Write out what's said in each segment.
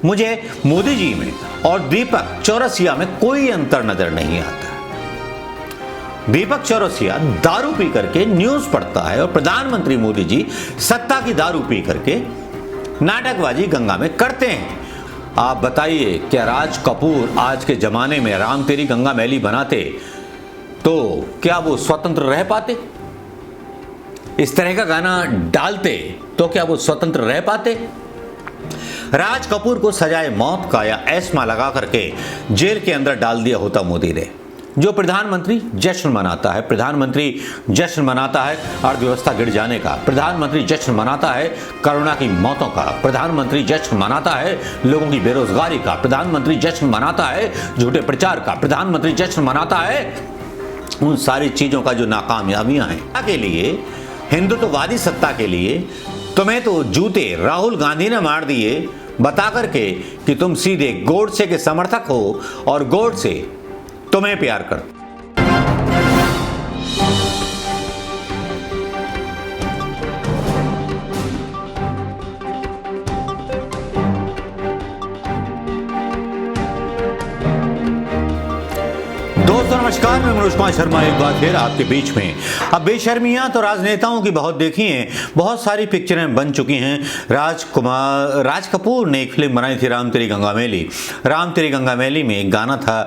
मुझे मोदी जी में और दीपक चौरसिया में कोई अंतर नजर नहीं आता। दीपक चौरसिया दारू पी करके न्यूज पढ़ता है और प्रधानमंत्री मोदी जी सत्ता की दारू पी करके नाटकबाजी गंगा में करते हैं। आप बताइए, क्या राज कपूर आज के जमाने में राम तेरी गंगा मैली बनाते तो क्या वो स्वतंत्र रह पाते? इस तरह का गाना डालते तो क्या वो स्वतंत्र रह पाते? राज कपूर को सजाए मौत का या एस्मा लगा करके जेल के अंदर डाल दिया होता मोदी ने। जो प्रधानमंत्री जश्न मनाता है, प्रधानमंत्री जश्न मनाता है अर्थव्यवस्था गिर जाने का, प्रधानमंत्री जश्न मनाता है कोरोना की मौतों का, प्रधानमंत्री जश्न मनाता है लोगों की बेरोजगारी का, प्रधानमंत्री जश्न मनाता है झूठे प्रचार का, प्रधानमंत्री जश्न मनाता है उन सारी चीजों का जो नाकामयाबियां हैं के लिए, हिंदुत्ववादी सत्ता के लिए तुम्हें तो जूते राहुल गांधी ने मार दिए बता करके कि तुम सीधे गोडसे के समर्थक हो और गोडसे तुम्हें प्यार करते। दोस्तों नमस्कार, मैं मनोज कुमार शर्मा एक बार फिर आपके बीच में। अब बेशर्मियां तो राजनेताओं की बहुत देखी हैं, बहुत सारी पिक्चरें बन चुकी हैं। राज कपूर ने एक फिल्म बनाई थी राम तेरी गंगा मैली। राम तेरी गंगा मैली में एक गाना था,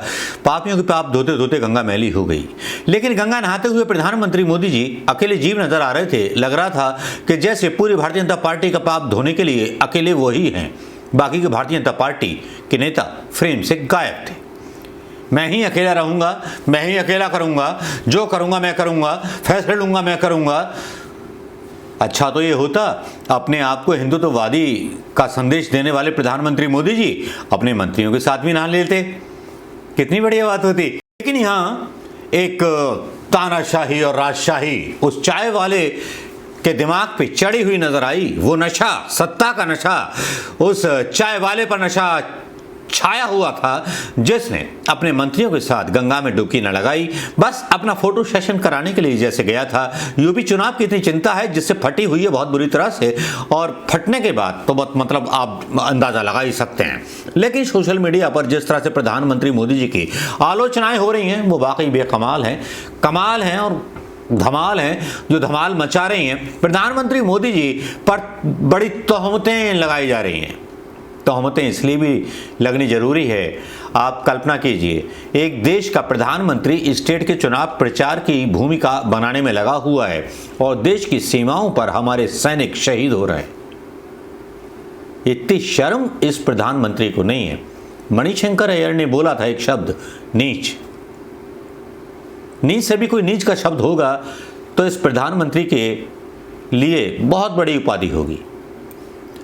पापियों के पाप धोते धोते गंगा मैली हो गई। लेकिन गंगा नहाते हुए प्रधानमंत्री मोदी जी अकेले जीव नजर आ रहे थे। लग रहा था कि जैसे पूरी भारतीय जनता पार्टी का पाप धोने के लिए अकेले वो ही हैं, बाकी के भारतीय जनता पार्टी के नेता फ्रेम से गायब थे। मैं ही अकेला रहूंगा, मैं ही अकेला करूंगा, जो करूंगा मैं करूंगा, फैसले लूंगा मैं करूंगा। अच्छा तो ये होता अपने आप को हिंदुत्ववादी का संदेश देने वाले प्रधानमंत्री मोदी जी अपने मंत्रियों के साथ भी नहा लेते, कितनी बढ़िया बात होती। लेकिन यहाँ एक तानाशाही और राजशाही उस चाय वाले के दिमाग पे चढ़ी हुई नजर आई। वो नशा, सत्ता का नशा, उस चाय वाले पर नशा छाया हुआ था जिसने अपने मंत्रियों के साथ गंगा में डुबकी न लगाई, बस अपना फोटो सेशन कराने के लिए जैसे गया था। यूपी चुनाव की इतनी चिंता है जिससे फटी हुई है बहुत बुरी तरह से, और फटने के बाद तो बहुत मतलब आप अंदाजा लगा ही सकते हैं। लेकिन सोशल मीडिया पर जिस तरह से प्रधानमंत्री मोदी जी की आलोचनाएं हो रही हैं वो वाकई बेकमाल हैं, कमाल हैं और धमाल हैं, जो धमाल मचा रही हैं। प्रधानमंत्री मोदी जी पर बड़ी तोहमतें लगाई जा रही हैं। तोहमतें इसलिए भी लगनी जरूरी है, आप कल्पना कीजिए, एक देश का प्रधानमंत्री स्टेट के चुनाव प्रचार की भूमिका बनाने में लगा हुआ है और देश की सीमाओं पर हमारे सैनिक शहीद हो रहे हैं। इतनी शर्म इस प्रधानमंत्री को नहीं है। मणिशंकर अय्यर ने बोला था एक शब्द, नीच। नीच से भी कोई नीच का शब्द होगा तो इस प्रधानमंत्री के लिए बहुत बड़ी उपाधि होगी।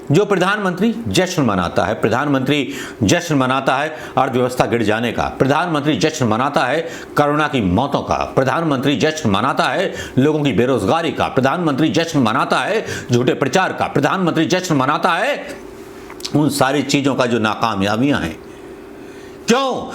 जो प्रधानमंत्री जश्न मनाता है, प्रधानमंत्री जश्न मनाता है अर्थव्यवस्था गिर जाने का, प्रधानमंत्री जश्न मनाता है कोरोना की मौतों का, प्रधानमंत्री जश्न मनाता है लोगों की बेरोजगारी का, प्रधानमंत्री जश्न मनाता है झूठे प्रचार का, प्रधानमंत्री जश्न मनाता है उन सारी चीजों का जो नाकामयाबियां हैं। क्यों?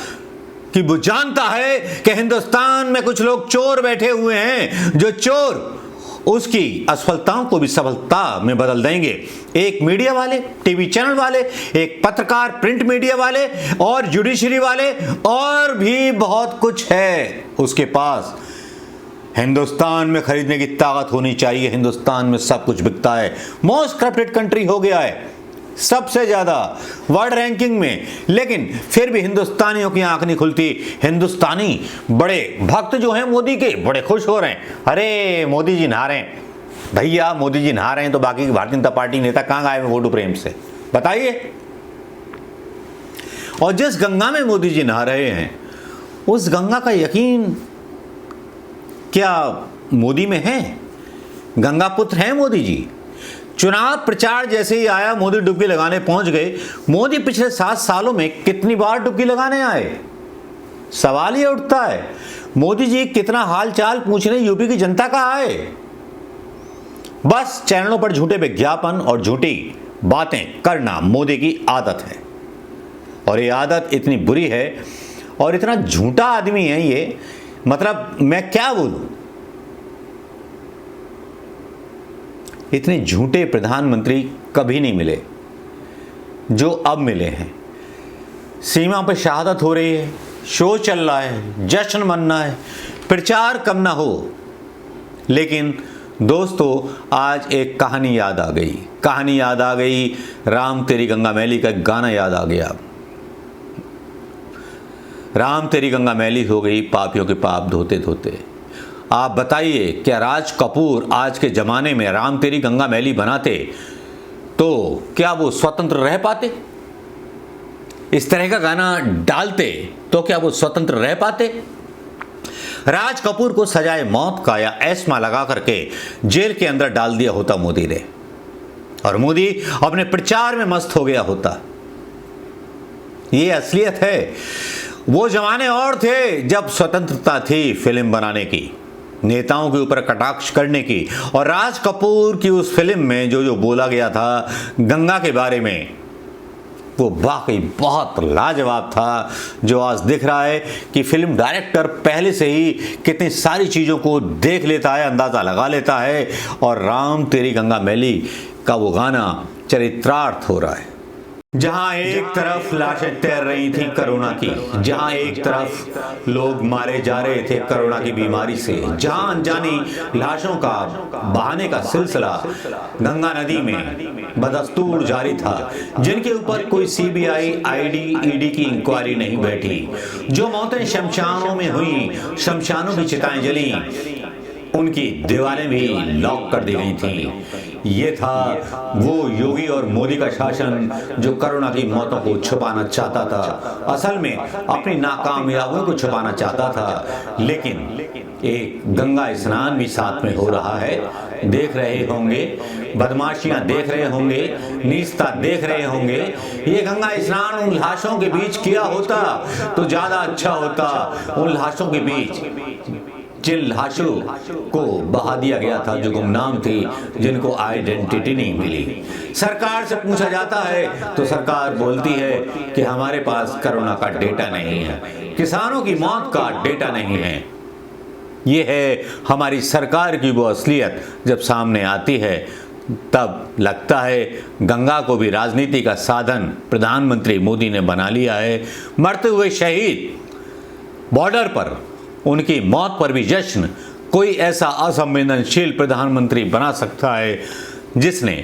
कि वो जानता है कि हिंदुस्तान में कुछ लोग चोर बैठे हुए हैं, जो चोर उसकी असफलताओं को भी सफलता में बदल देंगे। एक मीडिया वाले, टीवी चैनल वाले, एक पत्रकार, प्रिंट मीडिया वाले और जुडिशरी वाले और भी बहुत कुछ है उसके पास। हिंदुस्तान में खरीदने की ताकत होनी चाहिए। हिंदुस्तान में सब कुछ बिकता है, मोस्ट करप्टेड कंट्री हो गया है सबसे ज्यादा वर्ल्ड रैंकिंग में। लेकिन फिर भी हिंदुस्तानियों की आंख नहीं खुलती। हिंदुस्तानी बड़े भक्त जो हैं मोदी के, बड़े खुश हो रहे हैं, अरे मोदी जी नहा रहे हैं। भैया मोदी जी नहा रहे हैं तो बाकी की भारतीय जनता पार्टी नेता कहां गायब है वोट प्रेम से, बताइए। और जिस गंगा में मोदी जी नहा रहे हैं उस गंगा का यकीन क्या मोदी में है? गंगा पुत्र हैं मोदी जी। चुनाव प्रचार जैसे ही आया मोदी डुबकी लगाने पहुंच गए। मोदी पिछले 7 सालों में कितनी बार डुबकी लगाने आए? सवाल ये उठता है। मोदी जी कितना हाल चाल पूछने यूपी की जनता का आए? बस चैनलों पर झूठे विज्ञापन और झूठी बातें करना मोदी की आदत है, और ये आदत इतनी बुरी है और इतना झूठा आदमी है ये, मतलब मैं क्या बोलूं। इतने झूठे प्रधानमंत्री कभी नहीं मिले। जो अब मिले हैं। सीमा पर शहादत हो रही है, शो चल रहा है, जश्न मना है, प्रचार कम ना हो। लेकिन दोस्तों आज एक कहानी याद आ गई, राम तेरी गंगा मैली का गाना याद आ गया। राम तेरी गंगा मैली हो गई पापियों के पाप धोते धोते। आप बताइए, क्या राज कपूर आज के ज़माने में राम तेरी गंगा मैली बनाते तो क्या वो स्वतंत्र रह पाते? इस तरह का गाना डालते तो क्या वो स्वतंत्र रह पाते? राज कपूर को सजाए मौत का या एस्मा लगा करके जेल के अंदर डाल दिया होता मोदी ने, और मोदी अपने प्रचार में मस्त हो गया होता। ये असलियत है। वो जमाने और थे जब स्वतंत्रता थी फिल्म बनाने की, नेताओं के ऊपर कटाक्ष करने की, और राज कपूर की उस फिल्म में जो जो बोला गया था गंगा के बारे में, वो वाकई बहुत लाजवाब था। जो आज दिख रहा है कि फिल्म डायरेक्टर पहले से ही कितनी सारी चीज़ों को देख लेता है, अंदाज़ा लगा लेता है, और राम तेरी गंगा मैली का वो गाना चरित्रार्थ हो रहा है। जहां एक तरफ लाशें तैर रही थी कोरोना की, जहां एक तरफ लोग मारे जा रहे थे कोरोना की बीमारी से, जहां अनजानी लाशों का बहाने का सिलसिला गंगा नदी में बदस्तूर जारी था, जिनके ऊपर कोई सीबीआई, ईडी की इंक्वायरी नहीं बैठी, जो मौतें शमशानों में हुई, शमशानों की चिताएं जली, उनकी दीवारें भी लॉक कर दी गई थी। ये था वो योगी और मोदी का शासन जो कोरोना की मौतों को छुपाना चाहता था, असल में अपनी नाकामयाबियों को छुपाना चाहता था। लेकिन एक गंगा स्नान भी साथ में हो रहा है, देख रहे होंगे, बदमाशियां देख रहे होंगे, नीचता देख रहे होंगे। ये गंगा स्नान उन लाशों के बीच किया होता तो ज्यादा अच्छा होता। उन लाशों के बीच जिन लाशों को बहा दिया गया था, जो गुमनाम थी, जिनको आइडेंटिटी नहीं मिली। सरकार से पूछा जाता है तो सरकार बोलती है कि हमारे पास कोरोना का डेटा नहीं है, किसानों की मौत का डेटा नहीं है। ये है हमारी सरकार की वो असलियत। जब सामने आती है तब लगता है गंगा को भी राजनीति का साधन प्रधानमंत्री मोदी ने बना लिया है। मरते हुए शहीद, बॉर्डर पर उनकी मौत पर भी जश्न कोई ऐसा असंवेदनशील प्रधानमंत्री बना सकता है जिसने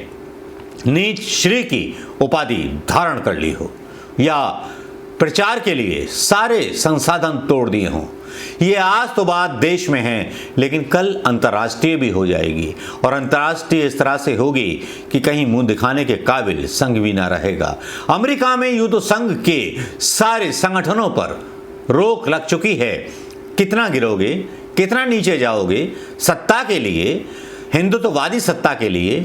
नीच श्री की उपाधि धारण कर ली हो या प्रचार के लिए सारे संसाधन तोड़ दिए हों। ये आज तो बात देश में है, लेकिन कल अंतर्राष्ट्रीय भी हो जाएगी, और अंतर्राष्ट्रीय इस तरह से होगी कि कहीं मुंह दिखाने के काबिल संघ भी ना रहेगा। अमेरिका में यूं तो संघ के सारे संगठनों पर रोक लग चुकी है। कितना गिरोगे, कितना नीचे जाओगे सत्ता के लिए, हिंदुत्ववादी सत्ता के लिए?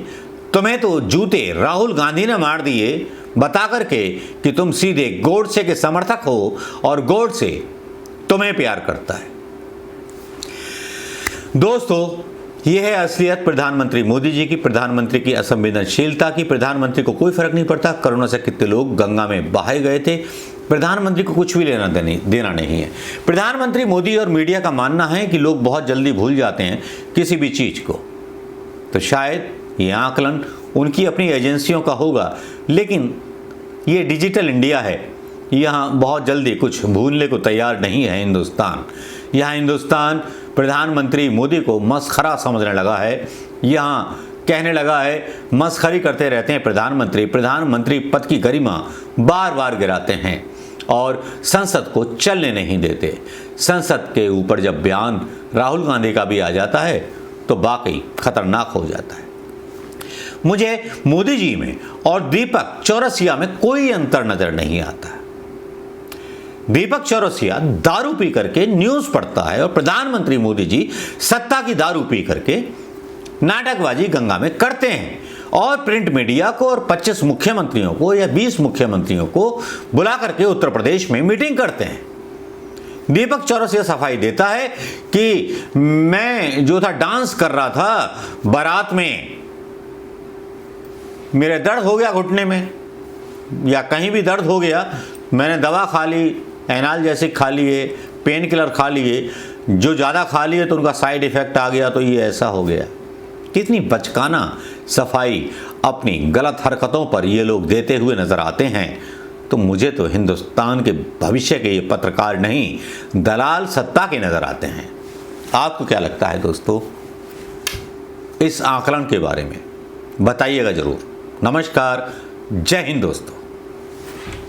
तुम्हें तो जूते राहुल गांधी ने मार दिए बता करके कि तुम सीधे गोडसे के समर्थक हो और गोडसे तुम्हें प्यार करता है। दोस्तों, यह है असलियत प्रधानमंत्री मोदी जी की, प्रधानमंत्री की असंवेदनशीलता की। प्रधानमंत्री को कोई फर्क नहीं पड़ता कोरोना से कितने लोग गंगा में बहाए गए थे। प्रधानमंत्री को कुछ भी लेना देना नहीं है। प्रधानमंत्री मोदी और मीडिया का मानना है कि लोग बहुत जल्दी भूल जाते हैं किसी भी चीज को, तो शायद ये आकलन उनकी अपनी एजेंसियों का होगा। लेकिन ये डिजिटल इंडिया है, यहाँ बहुत जल्दी कुछ भूलने को तैयार नहीं है हिंदुस्तान। यहाँ हिंदुस्तान प्रधानमंत्री मोदी को मस्खरा समझने लगा है। यहाँ कहने लगा है, मस्खरी करते रहते हैं प्रधानमंत्री पद की गरिमा बार बार गिराते हैं और संसद को चलने नहीं देते। संसद के ऊपर जब बयान राहुल गांधी का भी आ जाता है तो वाकई खतरनाक हो जाता है। मुझे मोदी जी में और दीपक चौरसिया में कोई अंतर नजर नहीं आता। दीपक चौरसिया दारू पी करके न्यूज पढ़ता है और प्रधानमंत्री मोदी जी सत्ता की दारू पी करके नाटकबाजी गंगा में करते हैं और प्रिंट मीडिया को और 25 मुख्यमंत्रियों को या 20 मुख्यमंत्रियों को बुला करके उत्तर प्रदेश में मीटिंग करते हैं। दीपक चौरसिया सफाई देता है कि मैं जो था डांस कर रहा था बारात में, मेरे दर्द हो गया घुटने में या कहीं भी दर्द हो गया, मैंने दवा खा ली, एनाल्जेसिक खा लिए, पेन किलर खा लिए, जो ज़्यादा खा लिए तो उनका साइड इफेक्ट आ गया तो ये ऐसा हो गया। कितनी बचकाना सफाई। अपनी गलत हरकतों पर ये लोग देते हुए नजर आते हैं तो मुझे तो हिंदुस्तान के भविष्य के ये पत्रकार नहीं दलाल सत्ता के नजर आते हैं। आपको क्या लगता है दोस्तों इस आकलन के बारे में? बताइएगा जरूर। नमस्कार, जय हिंद दोस्तों।